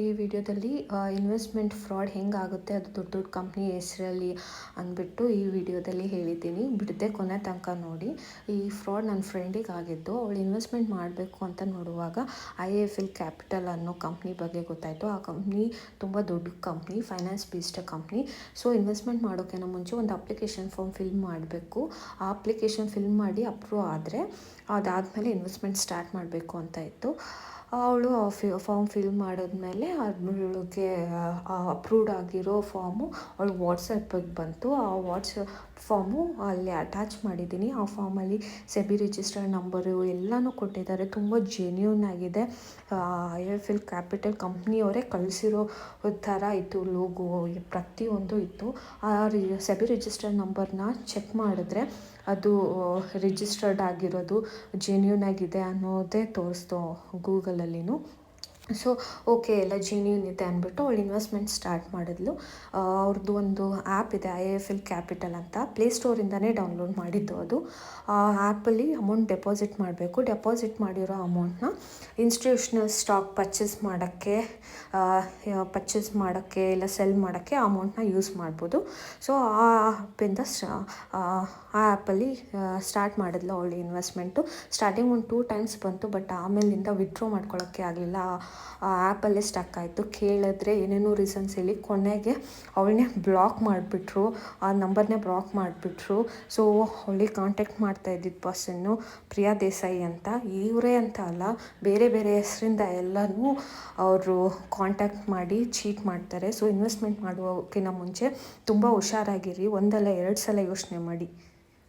ಈ ವಿಡಿಯೋದಲ್ಲಿ investment fraud ಹೆಂಗಾಗುತ್ತೆ ಅದು ದೊಡ್ಡ ದೊಡ್ಡ ಕಂಪ್ನಿ ಹೆಸರಲ್ಲಿ ಅಂದ್ಬಿಟ್ಟು ಈ ವಿಡಿಯೋದಲ್ಲಿ ಹೇಳಿದ್ದೀನಿ. ಬಿಡದೆ ಕೊನೆ ತನಕ ನೋಡಿ. ಈ ಫ್ರಾಡ್ ನನ್ನ ಫ್ರೆಂಡಿಗೆ ಆಗಿದ್ದು. ಅವಳು ಇನ್ವೆಸ್ಟ್ಮೆಂಟ್ ಮಾಡಬೇಕು ಅಂತ ನೋಡುವಾಗ IIFL ಕ್ಯಾಪಿಟಲ್ ಅನ್ನೋ ಕಂಪ್ನಿ ಬಗ್ಗೆ ಗೊತ್ತಾಯಿತು. ಆ ಕಂಪ್ನಿ ತುಂಬ ದೊಡ್ಡ company, finance based company. So investment ಮಾಡೋಕ್ಕಿಂತ ಮುಂಚೆ ಒಂದು ಅಪ್ಲಿಕೇಶನ್ ಫಾರ್ಮ್ ಫಿಲ್ ಮಾಡಬೇಕು. ಆ ಅಪ್ಲಿಕೇಶನ್ ಫಿಲ್ ಮಾಡಿ ಅಪ್ರೂವ್ ಆದರೆ ಅದಾದಮೇಲೆ ಇನ್ವೆಸ್ಟ್ಮೆಂಟ್ ಸ್ಟಾರ್ಟ್ ಮಾಡಬೇಕು ಅಂತ ಇತ್ತು. ಅವಳು ಫಾರ್ಮ್ ಫಿಲ್ ಮಾಡಿದ್ಮೇಲೆ ಅವಳಿಗೆ ಅಪ್ರೂವ್ಡ್ ಆಗಿರೋ ಫಾರ್ಮು ಅವಳಿಗೆ ವಾಟ್ಸಪ್ಪಿಗೆ ಬಂತು. ಆ ವಾಟ್ಸಪ್ ಫಾರ್ಮು ಅಲ್ಲಿ ಅಟ್ಯಾಚ್ ಮಾಡಿದ್ದೀನಿ. ಆ ಫಾರ್ಮಲ್ಲಿ ಸೆಬಿ ರಿಜಿಸ್ಟರ್ಡ್ ನಂಬರು ಎಲ್ಲನೂ ಕೊಟ್ಟಿದ್ದಾರೆ. ತುಂಬ ಜೆನ್ಯೂನ್ ಆಗಿದೆ. IIFL ಕ್ಯಾಪಿಟಲ್ ಕಂಪ್ನಿಯವರೇ ಕಳಿಸಿರೋ ಥರ ಇತ್ತು. ಲೋಗೋ ಪ್ರತಿಯೊಂದು ಇತ್ತು. ಆ ಸೆಬಿ ರಿಜಿಸ್ಟರ್ಡ್ ನಂಬರ್ನ ಚೆಕ್ ಮಾಡಿದ್ರೆ ಅದು ರಿಜಿಸ್ಟರ್ಡ್ ಆಗಿರೋದು ಜೆನ್ಯೂನ್ ಆಗಿದೆ ಅನ್ನೋದೇ ತೋರಿಸ್ತು ಗೂಗಲಲ್ಲಿನೂ. ಸೊ ಓಕೆ, ಎಲ್ಲ ಜೆನ್ಯೂನ್ ಇದೆ ಅಂದ್ಬಿಟ್ಟು ಅವಳು ಇನ್ವೆಸ್ಟ್ಮೆಂಟ್ ಸ್ಟಾರ್ಟ್ ಮಾಡಿದ್ಲು. ಅವ್ರದ್ದು ಒಂದು ಆ್ಯಪ್ ಇದೆ IIFL ಕ್ಯಾಪಿಟಲ್ ಅಂತ, ಪ್ಲೇಸ್ಟೋರಿಂದನೇ ಡೌನ್ಲೋಡ್ ಮಾಡಿದ್ದು ಅದು. ಆ ಆ್ಯಪಲ್ಲಿ ಅಮೌಂಟ್ ಡೆಪಾಸಿಟ್ ಮಾಡಬೇಕು. ಡೆಪಾಸಿಟ್ ಮಾಡಿರೋ ಅಮೌಂಟ್ನ ಇನ್ಸ್ಟಿಟ್ಯೂಷ್ನಲ್ ಸ್ಟಾಕ್ ಪರ್ಚೇಸ್ ಮಾಡೋಕ್ಕೆ ಇಲ್ಲ ಸೆಲ್ ಮಾಡೋಕ್ಕೆ ಆ ಅಮೌಂಟ್ನ ಯೂಸ್ ಮಾಡ್ಬೋದು. ಸೊ ಆ ಆ್ಯಪಿಂದ ಆ ಆ್ಯಪಲ್ಲಿ ಸ್ಟಾರ್ಟ್ ಮಾಡಿದ್ಲು ಅವಳು ಇನ್ವೆಸ್ಟ್ಮೆಂಟು. ಸ್ಟಾರ್ಟಿಂಗ್ ಒಂದು 2 ಟೈಮ್ಸ್ ಬಂತು, ಬಟ್ ಆಮೇಲಿಂದ ವಿತ್ಡ್ರಾ ಮಾಡ್ಕೊಳ್ಳೋಕ್ಕೆ ಆಗಲಿಲ್ಲ. ಆ ಆ್ಯಪಲ್ಲೇ ಸ್ಟಕ್ ಆಯಿತು. ಕೇಳಿದ್ರೆ ಏನೇನೋ ರೀಸನ್ಸ್ ಹೇಳಿ ಕೊನೆಗೆ ಅವಳನ್ನೇ ಬ್ಲಾಕ್ ಮಾಡಿಬಿಟ್ರು. ಆ ನಂಬರ್ನೇ ಬ್ಲಾಕ್ ಮಾಡಿಬಿಟ್ರು. ಸೊ ಅವಳಿಗೆ ಕಾಂಟ್ಯಾಕ್ಟ್ ಮಾಡ್ತಾ ಇದ್ದಿದ್ದ ಪರ್ಸನ್ನು ಪ್ರಿಯಾ ದೇಸಾಯಿ ಅಂತ. ಇವರೇ ಅಂತ ಅಲ್ಲ, ಬೇರೆ ಬೇರೆ ಹೆಸರಿಂದ ಎಲ್ಲನೂ ಅವರು ಕಾಂಟ್ಯಾಕ್ಟ್ ಮಾಡಿ ಚೀಟ್ ಮಾಡ್ತಾರೆ. ಸೊ ಇನ್ವೆಸ್ಟ್ಮೆಂಟ್ ಮಾಡೋಕ್ಕಿಂತ ಮುಂಚೆ ತುಂಬ ಹುಷಾರಾಗಿರಿ. ಒಂದಲ್ಲ 2 ಸಲ ಯೋಚನೆ ಮಾಡಿ.